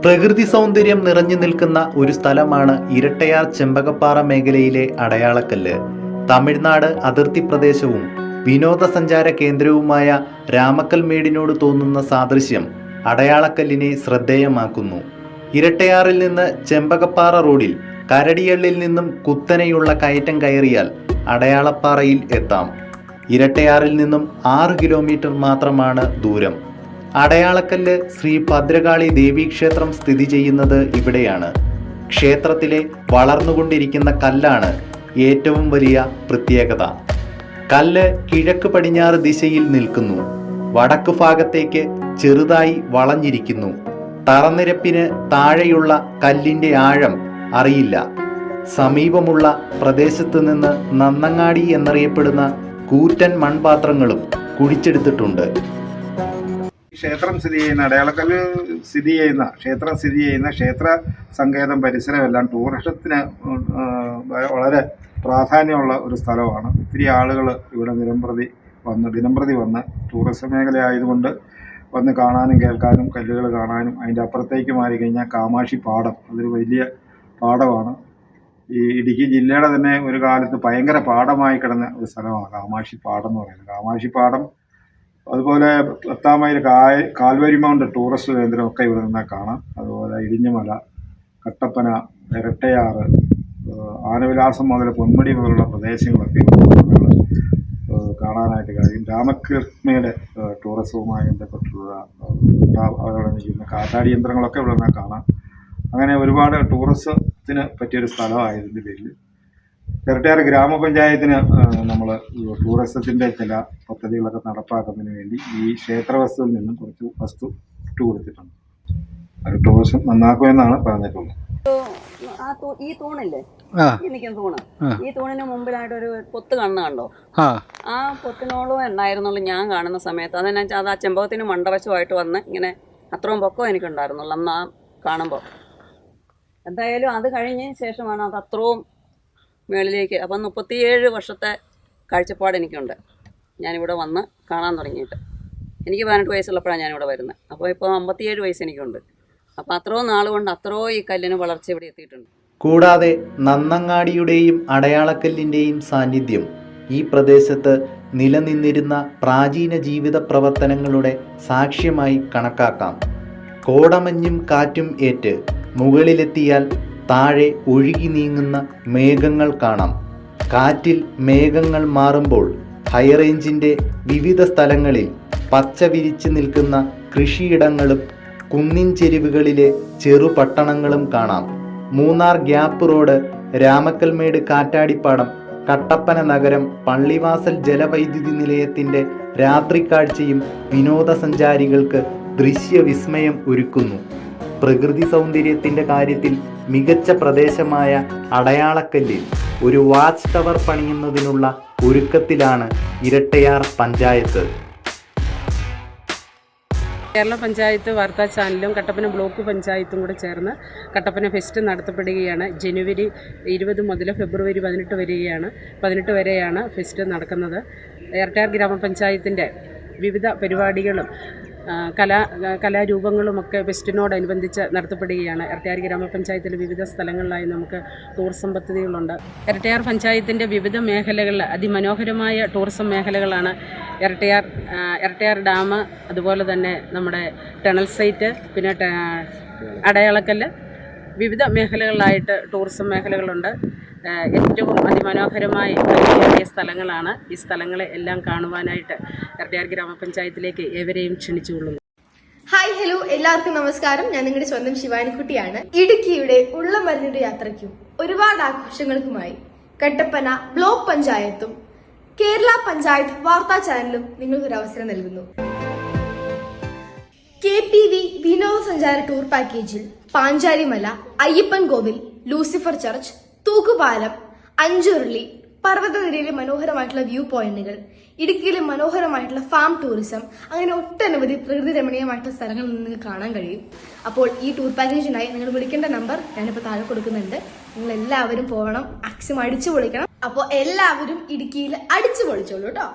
പ്രകൃതി സൗന്ദര്യം നിറഞ്ഞു നിൽക്കുന്ന ഒരു സ്ഥലമാണ് ഇരട്ടയാർ ചെമ്പകപ്പാറ മേഖലയിലെ അടയാളക്കല്ല്. തമിഴ്നാട് അതിർത്തി പ്രദേശവും വിനോദസഞ്ചാര കേന്ദ്രവുമായ രാമക്കൽമേടിനോട് തോന്നുന്ന സാദൃശ്യം അടയാളക്കല്ലിനെ ശ്രദ്ധേയമാക്കുന്നു. ഇരട്ടയാറിൽ നിന്ന് ചെമ്പകപ്പാറ റോഡിൽ കരടിയള്ളിൽ നിന്നും കുത്തനെയുള്ള കയറ്റം കയറിയാൽ അടയാളപ്പാറയിൽ എത്താം. ഇരട്ടയാറിൽ നിന്നും 6 കിലോമീറ്റർ മാത്രമാണ് ദൂരം. അടയാളക്കല്ല് ശ്രീ ഭദ്രകാളി ദേവീക്ഷേത്രം സ്ഥിതി ചെയ്യുന്നത് ഇവിടെയാണ്. ക്ഷേത്രത്തിലെ വളർന്നുകൊണ്ടിരിക്കുന്ന കല്ലാണ് ഏറ്റവും വലിയ പ്രത്യേകത. കല്ല് കിഴക്ക് പടിഞ്ഞാറ് ദിശയിൽ നിൽക്കുന്നു. വടക്ക് ഭാഗത്തേക്ക് ചെറുതായി വളഞ്ഞിരിക്കുന്നു. തറനിരപ്പിന് താഴെയുള്ള കല്ലിൻ്റെ ആഴം അറിയില്ല. സമീപമുള്ള പ്രദേശത്ത് നിന്ന് നന്നങ്ങാടി എന്നറിയപ്പെടുന്ന കൂറ്റൻ മൺപാത്രങ്ങളും കുഴിച്ചെടുത്തിട്ടുണ്ട്. ക്ഷേത്രം സ്ഥിതി ചെയ്യുന്ന അടയാളക്കല്ല് ക്ഷേത്രം സ്ഥിതി ചെയ്യുന്ന ക്ഷേത്ര സങ്കേതം പരിസരമെല്ലാം ടൂറിസത്തിന് വളരെ പ്രാധാന്യമുള്ള ഒരു സ്ഥലമാണ്. ഒത്തിരി ആളുകൾ ഇവിടെ ദിനംപ്രതി വന്ന് ടൂറിസം മേഖലയായതുകൊണ്ട് വന്ന് കാണാനും കേൾക്കാനും കല്ലുകൾ കാണാനും അതിൻ്റെ അപ്പുറത്തേക്ക് മാറി കഴിഞ്ഞാൽ കാമാക്ഷി പാടം, അതൊരു വലിയ പാടമാണ്. ഈ ഇടുക്കി ജില്ലയുടെ തന്നെ ഒരു കാലത്ത് ഭയങ്കര പാടമായി കിടന്ന ഒരു സ്ഥലമാണ് കാമാക്ഷി പാടം എന്ന് പറയുന്നത്. കാമാക്ഷി പാടം അതുപോലെ 10 മൈൽ കാൽവരി മൗണ്ട് ടൂറിസ്റ്റ് കേന്ദ്രമൊക്കെ ഇവിടെ നിന്നാൽ കാണാം. അതുപോലെ ഇടിഞ്ഞമല, കട്ടപ്പന, ഇരട്ടയാറ്, ആനവിലാസം മുതൽ പൊന്മുടി മുതലുള്ള പ്രദേശങ്ങളൊക്കെ ഇവിടെ കാണാനായിട്ട് കഴിയും. രാമക്കൽമേട് ടൂറിസവുമായി ബന്ധപ്പെട്ടുള്ള അവിടെ നിൽക്കുന്ന കാറ്റാടി യന്ത്രങ്ങളൊക്കെ ഇവിടെ നിന്നാൽ കാണാം. അങ്ങനെ ഒരുപാട് ടൂറിസത്തിന് പറ്റിയൊരു സ്ഥലമായതിൻ്റെ പേരിൽ ഇരട്ടയാർ ഗ്രാമപഞ്ചായത്തിന് നമ്മൾ ടൂറിസത്തിൻ്റെ ചില പദ്ധതികളൊക്കെ നടപ്പാക്കുന്നതിന് വേണ്ടി ഈ ക്ഷേത്രവസ്തുവിൽ നിന്നും കുറച്ച് വസ്തു കൊടുത്തിട്ടുണ്ട്. അത് ടൂറിസം നന്നാക്കുമെന്നാണ് പറഞ്ഞിട്ടുള്ളത്. ഈ തൂണില്ലേ, നിൽക്കുന്ന തൂണ്, ഈ തൂണിന് മുമ്പിലായിട്ട് ഒരു പൊത്ത് കണ്ടോ? ആ പൊത്തിനോളം ഉണ്ടായിരുന്നുള്ളൂ ഞാൻ കാണുന്ന സമയത്ത്. അതെന്നു വെച്ചാൽ അത് ആ ചെമ്പകത്തിന് മണ്ടവശമായിട്ട് വന്ന് ഇങ്ങനെ അത്രയും പൊക്കം എനിക്കുണ്ടായിരുന്നുള്ളൂ അന്ന് ആ കാണുമ്പോൾ. എന്തായാലും അത് കഴിഞ്ഞതിന് ശേഷമാണ് അത് അത്രയും മേളിലേക്ക്. അപ്പം 37 വർഷത്തെ കാഴ്ചപ്പാട് എനിക്കുണ്ട് ഞാനിവിടെ വന്ന് കാണാൻ തുടങ്ങിയിട്ട്. എനിക്ക് 18 വയസ്സുള്ളപ്പോഴാണ് ഞാനിവിടെ വരുന്നത്. അപ്പോൾ ഇപ്പോൾ 57 വയസ്സ് എനിക്കുണ്ട്. അപ്പോൾ അത്രയും നാൾ കൊണ്ട് അത്രയും ഈ കല്ലിന് വളർച്ച ഇവിടെ എത്തിയിട്ടുണ്ട്. കൂടാതെ നന്നങ്ങാടിയുടെയും അടയാളക്കല്ലിൻ്റെയും സാന്നിധ്യം ഈ പ്രദേശത്ത് നിലനിന്നിരുന്ന പ്രാചീന ജീവിത പ്രവർത്തനങ്ങളുടെ സാക്ഷ്യമായി കണക്കാക്കാം. കോടമഞ്ഞും കാറ്റും ഏറ്റ് മുകളിലെത്തിയാൽ താഴെ ഒഴുകി നീങ്ങുന്ന മേഘങ്ങൾ കാണാം. കാറ്റിൽ മേഘങ്ങൾ മാറുമ്പോൾ ഹൈറേഞ്ചിൻ്റെ വിവിധ സ്ഥലങ്ങളിൽ പച്ച വിരിച്ച് നിൽക്കുന്ന കൃഷിയിടങ്ങളും കുന്നിൻ ചെരുവുകളിലെ ചെറുപട്ടണങ്ങളും കാണാം. മൂന്നാർ ഗ്യാപ്പ് റോഡ്, രാമക്കൽമേട് കാറ്റാടിപ്പാടം, കട്ടപ്പന നഗരം, പള്ളിവാസൽ ജലവൈദ്യുതി നിലയത്തിൻ്റെ രാത്രിക്കാഴ്ചയും വിനോദസഞ്ചാരികൾക്ക് ദൃശ്യവിസ്മയം ഒരുക്കുന്നു. പ്രകൃതി സൗന്ദര്യത്തിൻ്റെ കാര്യത്തിൽ മികച്ച പ്രദേശമായ അടയാളക്കല്ലിൽ ഒരു വാച്ച് ടവർ പണിയുന്നതിനുള്ള ഒരുക്കത്തിലാണ് ഇരട്ടയാർ പഞ്ചായത്ത്. കേരള പഞ്ചായത്ത് വാർത്താ ചാനലും കട്ടപ്പന ബ്ലോക്ക് പഞ്ചായത്തും കൂടെ ചേർന്ന് കട്ടപ്പന ഫെസ്റ്റ് നടത്തപ്പെടുകയാണ്. ജനുവരി 20 മുതൽ ഫെബ്രുവരി 18 വരെയാണ് ഫെസ്റ്റ് നടക്കുന്നത്. ഇരട്ടയാർ ഗ്രാമപഞ്ചായത്തിൻ്റെ വിവിധ പരിപാടികളും കലാരൂപങ്ങളുമൊക്കെ ഫെസ്റ്റിനോടനുബന്ധിച്ച് നടത്തപ്പെടുകയാണ്. ഇരട്ടയാർ ഗ്രാമപഞ്ചായത്തിലെ വിവിധ സ്ഥലങ്ങളിലായി നമുക്ക് ടൂറിസം പദ്ധതികളുണ്ട്. ഇരട്ടയാർ പഞ്ചായത്തിൻ്റെ വിവിധ മേഖലകളിൽ അതിമനോഹരമായ ടൂറിസം മേഖലകളാണ് ഇരട്ടയാർ ഡാം, അതുപോലെ തന്നെ നമ്മുടെ ടണൽ സൈറ്റ്, പിന്നെ അടയാളക്കല്ല്, വിവിധ മേഖലകളിലായിട്ട് ടൂറിസം മേഖലകളുണ്ട്. ഏറ്റവും അതിമനോഹരമായ സ്ഥലങ്ങളാണ്. ഈ സ്ഥലങ്ങളെ എല്ലാം കാണുവാനായിട്ട് ഇരട്ടയാർ ഗ്രാമപഞ്ചായത്തിലേക്ക് ഏവരെയും ക്ഷണിച്ചുകൊള്ളുന്നു. ഹായ്, ഹലോ, എല്ലാവർക്കും നമസ്കാരം. ഞാൻ നിങ്ങളുടെ സ്വന്തം ശിവാനിക്കുട്ടിയാണ്. ഇടുക്കിയുടെ ഉള്ളമരുന്നിന്റെ യാത്രയ്ക്കും ഒരുപാട് ആഘോഷങ്ങൾക്കുമായി കട്ടപ്പന ബ്ലോക്ക് പഞ്ചായത്തും കേരള പഞ്ചായത്ത് വാർത്താ ചാനലും നിങ്ങൾക്കൊരു അവസരം നൽകുന്നു. KPV വിനോദസഞ്ചാര ടൂർ പാക്കേജിൽ പാഞ്ചാലിമല, അയ്യപ്പൻ കോവിൽ, ലൂസിഫർ ചർച്ച്, തൂക്കുപാലം, അഞ്ചുരുളി, പർവ്വതനിരയിലെ മനോഹരമായിട്ടുള്ള വ്യൂ പോയിന്റുകൾ, ഇടുക്കിയിലെ മനോഹരമായിട്ടുള്ള ഫാം ടൂറിസം, അങ്ങനെ ഒട്ടനവധി പ്രകൃതി രമണീയമായിട്ടുള്ള സ്ഥലങ്ങൾ നിങ്ങൾക്ക് കാണാൻ കഴിയും. അപ്പോൾ ഈ ടൂർ പാക്കേജിനായി നിങ്ങൾ വിളിക്കേണ്ട നമ്പർ ഞാനിപ്പോൾ താഴെ കൊടുക്കുന്നുണ്ട്. നിങ്ങൾ എല്ലാവരും പോകണം, മാക്സിമം അടിച്ചു പൊളിക്കണം. അപ്പോൾ എല്ലാവരും ഇടുക്കിയിൽ അടിച്ചു പൊളിച്ചോളൂ കേട്ടോ.